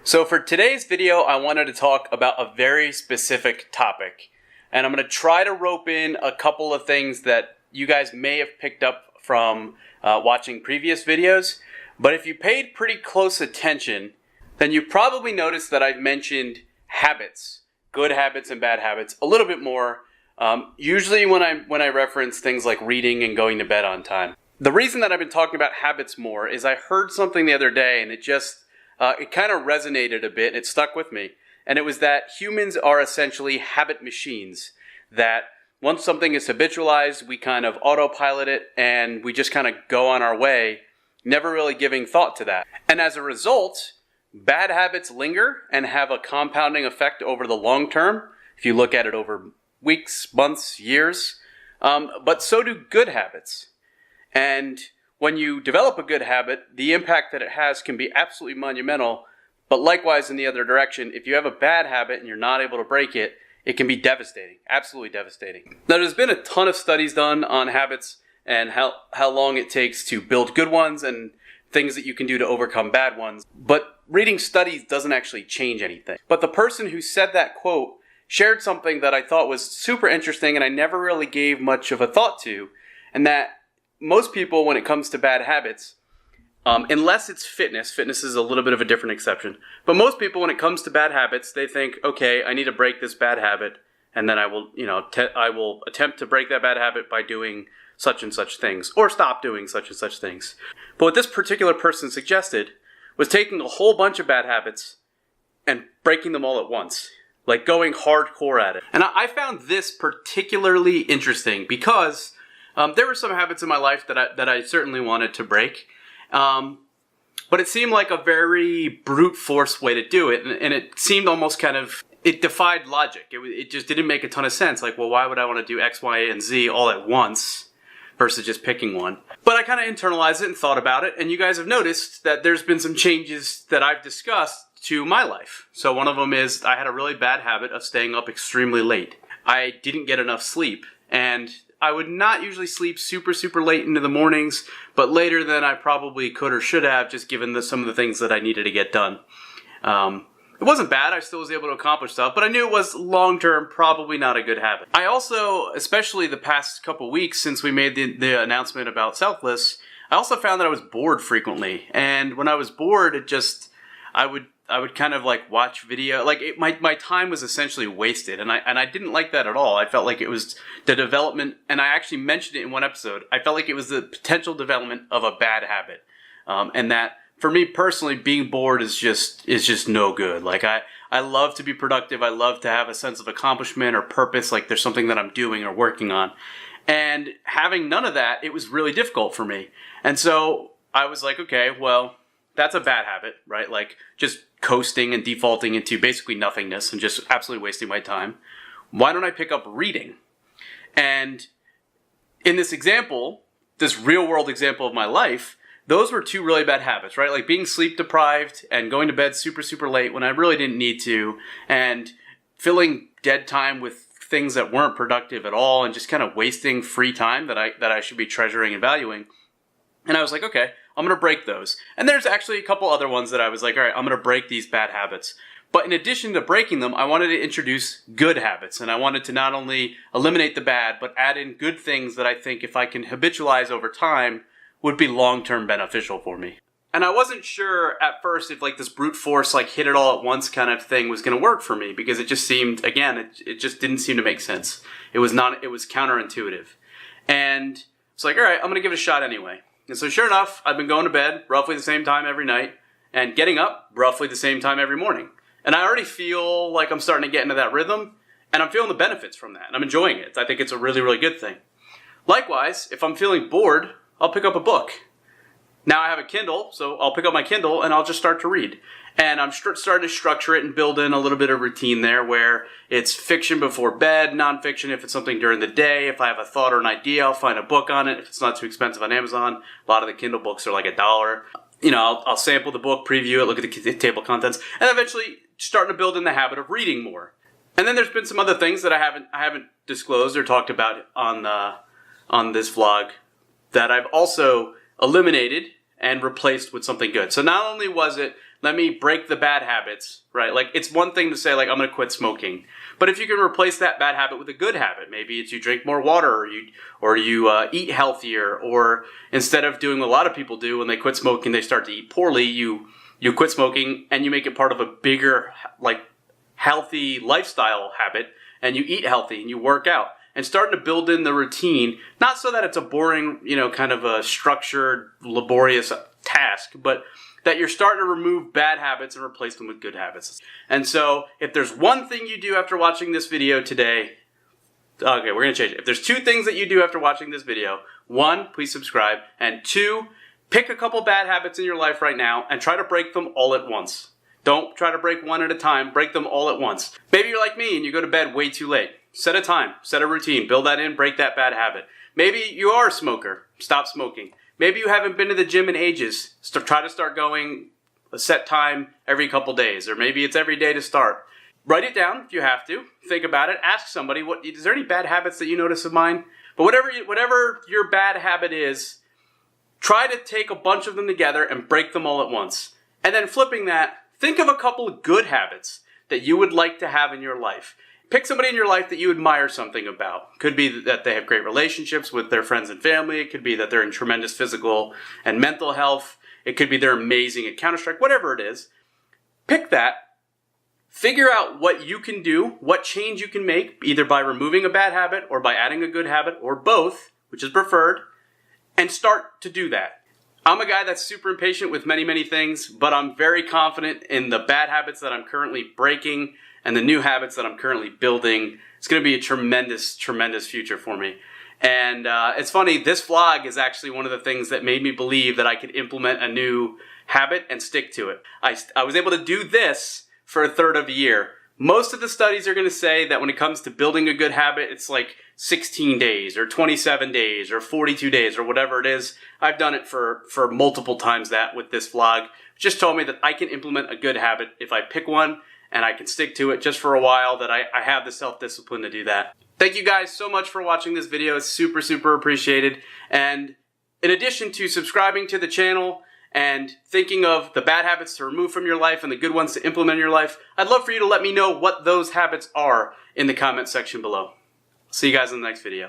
So for today's video, I wanted to talk about a very specific topic. And I'm going to try to rope in a couple of things that you guys may have picked up from watching previous videos. But if you paid pretty close attention, then you probably noticed that I've mentioned habits, good habits and bad habits, a little bit more. Usually when I reference things like reading and going to bed on time. The reason that I've been talking about habits more is I heard something the other day and it kind of resonated a bit. It stuck with me. And it was that humans are essentially habit machines. That once something is habitualized, we kind of autopilot it and we just kind of go on our way, never really giving thought to that. And as a result, bad habits linger and have a compounding effect over the long term, if you look at it over weeks, months, years. But so do good habits. And when you develop a good habit, the impact that it has can be absolutely monumental. But likewise, in the other direction, if you have a bad habit and you're not able to break it, it can be devastating, absolutely devastating. Now, there's been a ton of studies done on habits and how long it takes to build good ones and things that you can do to overcome bad ones. But reading studies doesn't actually change anything. But the person who said that quote shared something that I thought was super interesting and I never really gave much of a thought to, and that most people, when it comes to bad habits, unless it's fitness is a little bit of a different exception. But most people, when it comes to bad habits, they think, okay, I need to break this bad habit, and then I will attempt to break that bad habit by doing such and such things, or stop doing such and such things. But what this particular person suggested was taking a whole bunch of bad habits and breaking them all at once, like going hardcore at it. And I found this particularly interesting because there were some habits in my life that I certainly wanted to break, but it seemed like a very brute force way to do it, and it seemed almost it defied logic. It just didn't make a ton of sense. Like, well, why would I want to do X, Y, and Z all at once versus just picking one? But I kind of internalized it and thought about it, and you guys have noticed that there's been some changes that I've discussed to my life. So one of them is I had a really bad habit of staying up extremely late. I didn't get enough sleep, and I would not usually sleep super late into the mornings, but later than I probably could or should have, just given some of the things that I needed to get done. It wasn't bad, I still was able to accomplish stuff, but I knew it was long-term probably not a good habit. I also, especially the past couple weeks since we made the announcement about Selfless, I also found that I was bored frequently. And when I was bored, I would kind of like watch video, my time was essentially wasted, and I didn't like that at all. I felt like it was the development, and I actually mentioned it in one episode, I felt like it was the potential development of a bad habit. And that, for me personally, being bored is just no good. Like, I love to be productive, I love to have a sense of accomplishment or purpose, like there's something that I'm doing or working on. And having none of that, it was really difficult for me. And so I was like, okay, well, that's a bad habit, right? Like, just coasting and defaulting into basically nothingness and just absolutely wasting my time. Why don't I pick up reading? And in this example, this real world example of my life, those were two really bad habits, right? Like being sleep deprived and going to bed super late when I really didn't need to, and filling dead time with things that weren't productive at all, and just kind of wasting free time that I should be treasuring and valuing. And I was like, okay, I'm going to break those. And there's actually a couple other ones that I was like, all right, I'm going to break these bad habits. But in addition to breaking them, I wanted to introduce good habits. And I wanted to not only eliminate the bad, but add in good things that I think if I can habitualize over time would be long-term beneficial for me. And I wasn't sure at first if like this brute force, like hit it all at once kind of thing was going to work for me, because it just seemed, again, it just didn't seem to make sense. It was counterintuitive. And it's like, all right, I'm going to give it a shot anyway. And so sure enough, I've been going to bed roughly the same time every night and getting up roughly the same time every morning. And I already feel like I'm starting to get into that rhythm, and I'm feeling the benefits from that, and I'm enjoying it. I think it's a really good thing. Likewise, if I'm feeling bored, I'll pick up a book. Now I have a Kindle, so I'll pick up my Kindle and I'll just start to read. And I'm starting to structure it and build in a little bit of routine there, where it's fiction before bed, nonfiction if it's something during the day. If I have a thought or an idea, I'll find a book on it if it's not too expensive on Amazon. A lot of the Kindle books are like $1. I'll sample the book, preview it, look at the table of contents, and eventually starting to build in the habit of reading more. And then there's been some other things that I haven't disclosed or talked about on this vlog that I've also eliminated and replaced with something good. So not only was it let me break the bad habits, right? Like, it's one thing to say, like, I'm going to quit smoking. But if you can replace that bad habit with a good habit, maybe it's you drink more water, or you eat healthier, or instead of doing what a lot of people do when they quit smoking, they start to eat poorly, you quit smoking and you make it part of a bigger, like, healthy lifestyle habit, and you eat healthy and you work out. And starting to build in the routine, not so that it's a boring, kind of a structured, laborious task, but that you're starting to remove bad habits and replace them with good habits. And so, if there's one thing you do after watching this video today, okay, we're going to change it. If there's two things that you do after watching this video, one, please subscribe, and two, pick a couple bad habits in your life right now and try to break them all at once. Don't try to break one at a time, break them all at once. Maybe you're like me and you go to bed way too late. Set a time, set a routine, build that in, break that bad habit. Maybe you are a smoker, stop smoking. Maybe you haven't been to the gym in ages, try to start going a set time every couple days, or maybe it's every day to start. Write it down if you have to, think about it, ask somebody, is there any bad habits that you notice of mine? But whatever your bad habit is, try to take a bunch of them together and break them all at once. And then flipping that, think of a couple of good habits that you would like to have in your life. Pick somebody in your life that you admire something about. Could be that they have great relationships with their friends and family. It could be that they're in tremendous physical and mental health. It could be they're amazing at Counter-Strike, whatever it is. Pick that. Figure out what you can do, what change you can make, either by removing a bad habit or by adding a good habit, or both, which is preferred, and start to do that. I'm a guy that's super impatient with many, many things, but I'm very confident in the bad habits that I'm currently breaking and the new habits that I'm currently building. It's going to be a tremendous, tremendous future for me. And it's funny, this vlog is actually one of the things that made me believe that I could implement a new habit and stick to it. I was able to do this for a third of a year. Most of the studies are going to say that when it comes to building a good habit, it's like 16 days or 27 days or 42 days or whatever it is. I've done it for multiple times that with this vlog. It just told me that I can implement a good habit if I pick one and I can stick to it just for a while, that I have the self-discipline to do that. Thank you guys so much for watching this video. It's super, super appreciated. And in addition to subscribing to the channel and thinking of the bad habits to remove from your life and the good ones to implement in your life, I'd love for you to let me know what those habits are in the comment section below. See you guys in the next video.